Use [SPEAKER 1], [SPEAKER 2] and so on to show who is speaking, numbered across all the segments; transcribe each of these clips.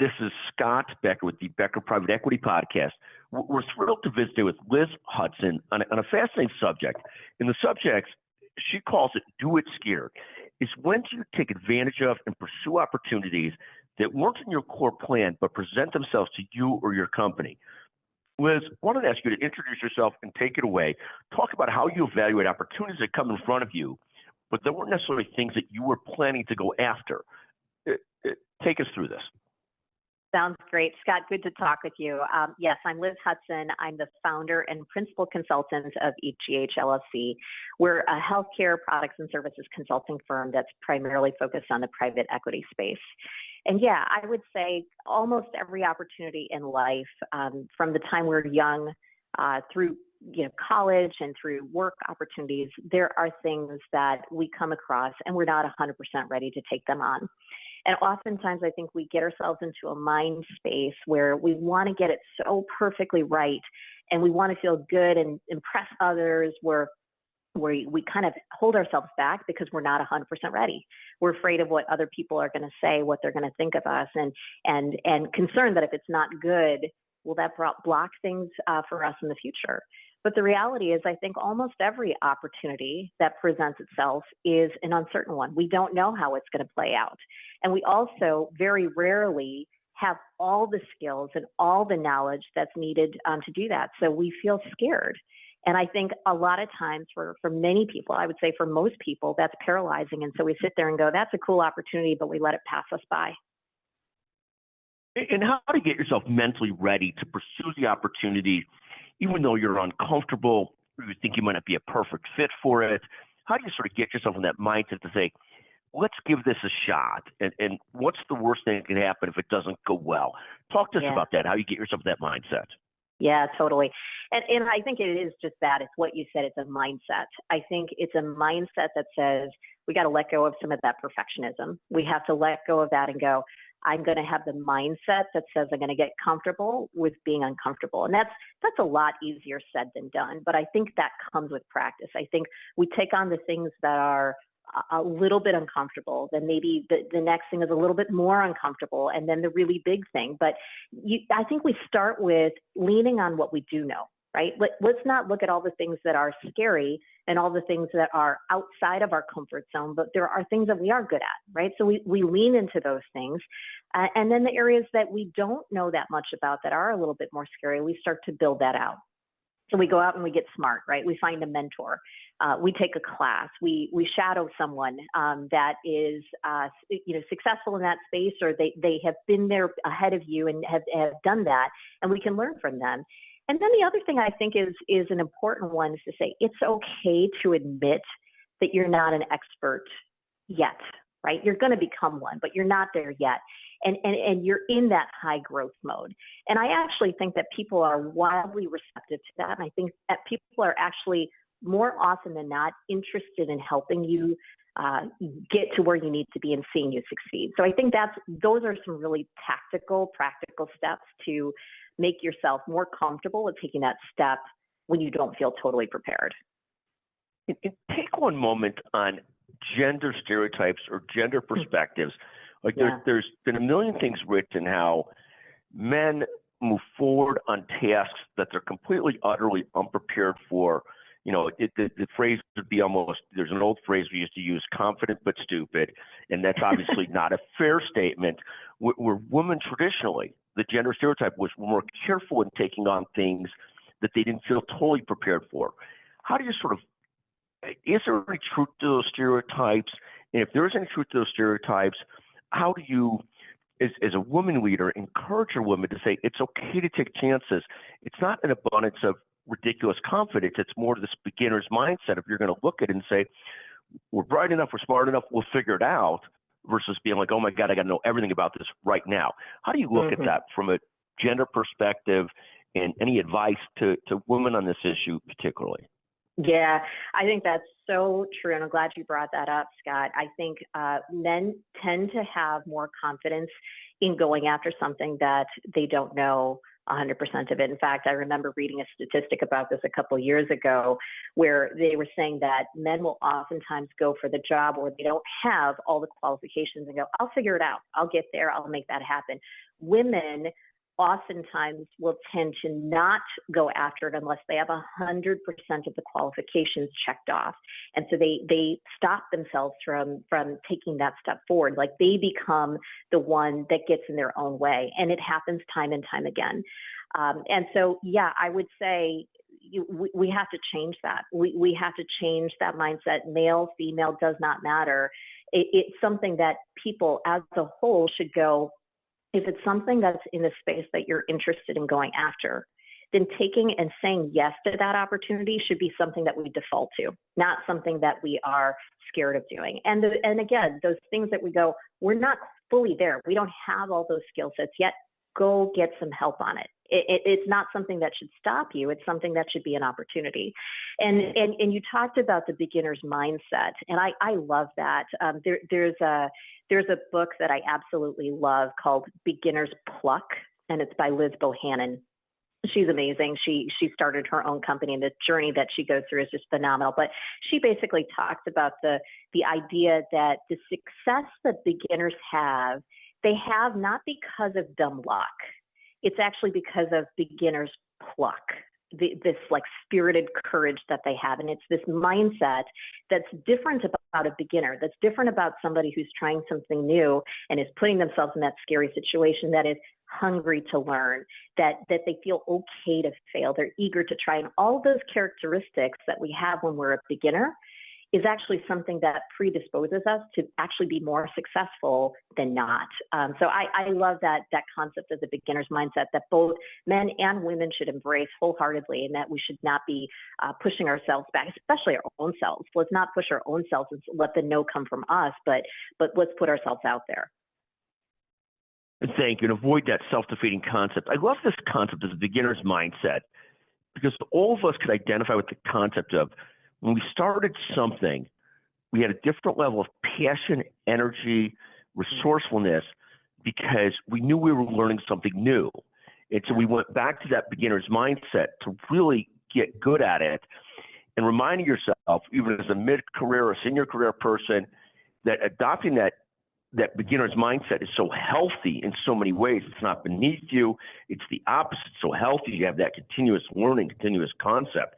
[SPEAKER 1] This is Scott Becker with the Becker Private Equity Podcast. We're thrilled to visit with Liz Hutson on a fascinating subject. And the subject, she calls it "Do It Scared." Is when do you take advantage of and pursue opportunities that weren't in your core plan but present themselves to you or your company? Liz, I wanted to ask you to introduce yourself and take it away. Talk about how you evaluate opportunities that come in front of you, but they weren't necessarily things that you were planning to go after. Take us through this.
[SPEAKER 2] Sounds great. Scott, good to talk with you. Yes, I'm Liz Hutson. I'm the founder and principal consultant of EGH, LLC. We're a healthcare products and services consulting firm that's primarily focused on the private equity space. And yeah, I would say almost every opportunity in life, from the time we're young through college and through work opportunities, there are things that we come across and we're not 100% ready to take them on. And oftentimes I think we get ourselves into a mind space where we want to get it so perfectly right and we want to feel good and impress others, where we kind of hold ourselves back because we're not 100% ready. We're afraid of what other people are going to say, what they're going to think of us, and concerned that if it's not good, will that block things for us in the future? But the reality is, I think almost every opportunity that presents itself is an uncertain one. We don't know how it's going to play out. And we also very rarely have all the skills and all the knowledge that's needed to do that. So we feel scared. And I think a lot of times for many people, I would say for most people, that's paralyzing. And so we sit there and go, that's a cool opportunity, but we let it pass us by.
[SPEAKER 1] And how to get yourself mentally ready to pursue the opportunity, even though you're uncomfortable, or you think you might not be a perfect fit for it? How do you sort of get yourself in that mindset to say, let's give this a shot, and what's the worst thing that can happen if it doesn't go well? Talk to us about that, how you get yourself in that mindset.
[SPEAKER 2] Yeah, totally. And I think it is just that. It's what you said. It's a mindset. I think it's a mindset that says we got to let go of some of that perfectionism. We have to let go of that and go, I'm going to have the mindset that says I'm going to get comfortable with being uncomfortable. And that's a lot easier said than done. But I think that comes with practice. I think we take on the things that are a little bit uncomfortable, then maybe the next thing is a little bit more uncomfortable, and then the really big thing. But I think we start with leaning on what we do know, right? Let's not look at all the things that are scary and all the things that are outside of our comfort zone, but there are things that we are good at, right? So we lean into those things. And then the areas that we don't know that much about that are a little bit more scary, we start to build that out. So we go out and we get smart, right? We find a mentor. We take a class. We shadow someone that is successful in that space, or they have been there ahead of you and have done that, and we can learn from them. And then the other thing I think is an important one is to say it's okay to admit that you're not an expert yet, right? You're going to become one, but you're not there yet. And you're in that high growth mode. And I actually think that people are wildly receptive to that. And I think that people are actually more often than not interested in helping you get to where you need to be and seeing you succeed. So I think those are some really tactical, practical steps to make yourself more comfortable with taking that step when you don't feel totally prepared.
[SPEAKER 1] Take one moment on gender stereotypes or gender perspectives. Like there's been a million things written how men move forward on tasks that they're completely, utterly unprepared for. The phrase would be almost, there's an old phrase we used to use, confident but stupid. And that's obviously not a fair statement. Where women traditionally, the gender stereotype was more careful in taking on things that they didn't feel totally prepared for. How do you is there any truth to those stereotypes? And if there is any truth to those stereotypes, how do you, as a woman leader, encourage a woman to say it's okay to take chances? It's not an abundance of ridiculous confidence. It's more this beginner's mindset. If you're going to look at it and say, we're bright enough, we're smart enough, we'll figure it out, versus being like, oh my God, I got to know everything about this right now. How do you look at that from a gender perspective, and any advice to women on this issue particularly?
[SPEAKER 2] Yeah, I think that's so true. And I'm glad you brought that up, Scott. I think men tend to have more confidence in going after something that they don't know 100% of it. In fact, I remember reading a statistic about this a couple of years ago where they were saying that men will oftentimes go for the job where they don't have all the qualifications and go, I'll figure it out. I'll get there. I'll make that happen. Women oftentimes will tend to not go after it unless they have 100% of the qualifications checked off. And so they stop themselves from taking that step forward. Like they become the one that gets in their own way. And it happens time and time again. And so, yeah, I would say we have to change that. We have to change that mindset. Male, female, does not matter. It's something that people as a whole should go, if it's something that's in a space that you're interested in going after, then taking and saying yes to that opportunity should be something that we default to, not something that we are scared of doing. And again, those things that we go, we're not fully there. We don't have all those skill sets yet. Go get some help on it. It's not something that should stop you. It's something that should be an opportunity. And you talked about the beginner's mindset, and I love that. There's a book that I absolutely love called Beginner's Pluck, and it's by Liz Bohannon. She's amazing. She started her own company, and the journey that she goes through is just phenomenal. But she basically talks about the idea that the success that beginners have, they have not because of dumb luck. It's actually because of beginner's pluck, this like spirited courage that they have. And it's this mindset that's different about a beginner, that's different about somebody who's trying something new and is putting themselves in that scary situation, that is hungry to learn, that they feel okay to fail, they're eager to try. And all those characteristics that we have when we're a beginner is actually something that predisposes us to actually be more successful than not. So I love that concept of the beginner's mindset that both men and women should embrace wholeheartedly, and that we should not be pushing ourselves back, especially our own selves. Let's not push our own selves and let the no come from us, but let's put ourselves out there.
[SPEAKER 1] Thank you, and avoid that self-defeating concept. I love this concept of the beginner's mindset because all of us could identify with the concept of when we started something, we had a different level of passion, energy, resourcefulness because we knew we were learning something new. And so we went back to that beginner's mindset to really get good at it and reminding yourself, even as a mid-career or senior career person, that adopting that beginner's mindset is so healthy in so many ways. It's not beneath you. It's the opposite. It's so healthy. You have that continuous learning, continuous concept.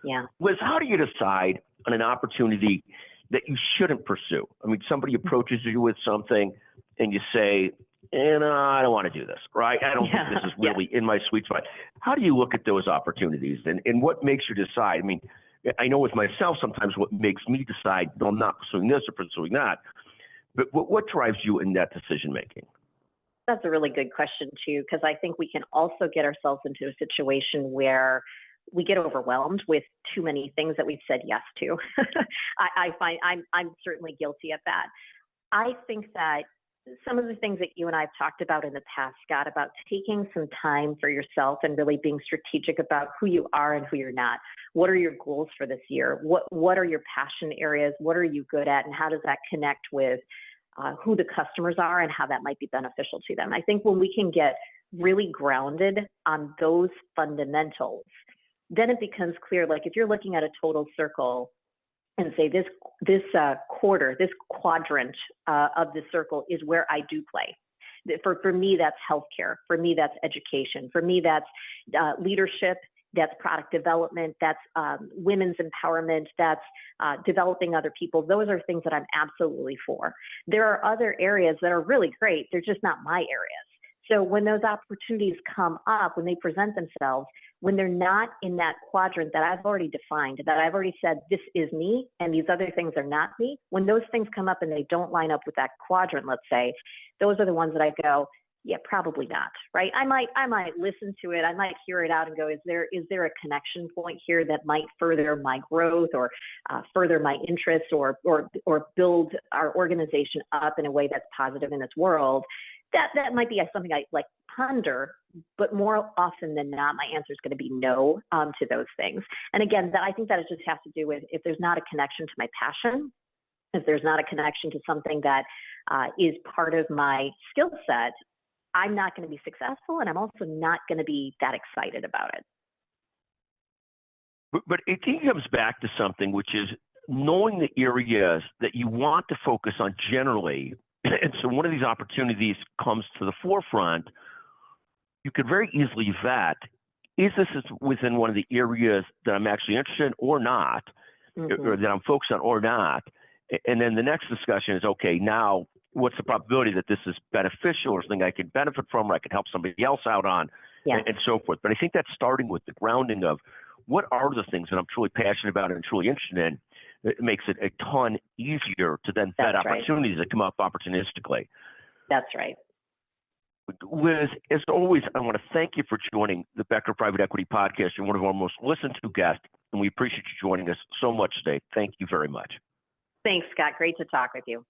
[SPEAKER 2] Yeah.
[SPEAKER 1] Liz, how do you decide on an opportunity that you shouldn't pursue? I mean, somebody approaches you with something and you say, I don't want to do this, right? I don't think this is really in my sweet spot. How do you look at those opportunities and what makes you decide? I mean, I know with myself, sometimes what makes me decide, no, I'm not pursuing this or pursuing that, but what drives you in that decision-making?
[SPEAKER 2] That's a really good question too, because I think we can also get ourselves into a situation where we get overwhelmed with too many things that we've said yes to. I find I'm certainly guilty of that. I think that some of the things that you and I have talked about in the past, Scott, about taking some time for yourself and really being strategic about who you are and who you're not. What are your goals for this year? What are your passion areas? What are you good at? And how does that connect with who the customers are and how that might be beneficial to them? I think when we can get really grounded on those fundamentals, then it becomes clear, like if you're looking at a total circle and say this quarter, this quadrant of the circle is where I do play. For me, that's healthcare. For me, that's education. For me, that's leadership. That's product development. That's women's empowerment. That's developing other people. Those are things that I'm absolutely for. There are other areas that are really great. They're just not my areas. So when those opportunities come up, when they present themselves, when they're not in that quadrant that I've already defined, that I've already said, this is me and these other things are not me, when those things come up and they don't line up with that quadrant, let's say, those are the ones that I go, yeah, probably not, right? I might listen to it. I might hear it out and go, is there a connection point here that might further my growth or further my interest or build our organization up in a way that's positive in this world? That might be something I like ponder, but more often than not, my answer is going to be no to those things. And again, I think that it just has to do with if there's not a connection to my passion, if there's not a connection to something that is part of my skill set, I'm not going to be successful, and I'm also not going to be that excited about it.
[SPEAKER 1] But it comes back to something, which is knowing the areas that you want to focus on generally. And so one of these opportunities comes to the forefront. You could very easily vet, is this within one of the areas that I'm actually interested in or not, or that I'm focused on or not? And then the next discussion is, okay, now what's the probability that this is beneficial or something I can benefit from or I can help somebody else out on, and so forth. But I think that's starting with the grounding of what are the things that I'm truly passionate about and truly interested in. It makes it a ton easier to then vet opportunities that come up opportunistically. That's right. Liz, as always, I want to thank you for joining the Becker Private Equity Podcast. You're one of our most listened to guests, and we appreciate you joining us so much today. Thank you very much.
[SPEAKER 2] Thanks, Scott. Great to talk with you.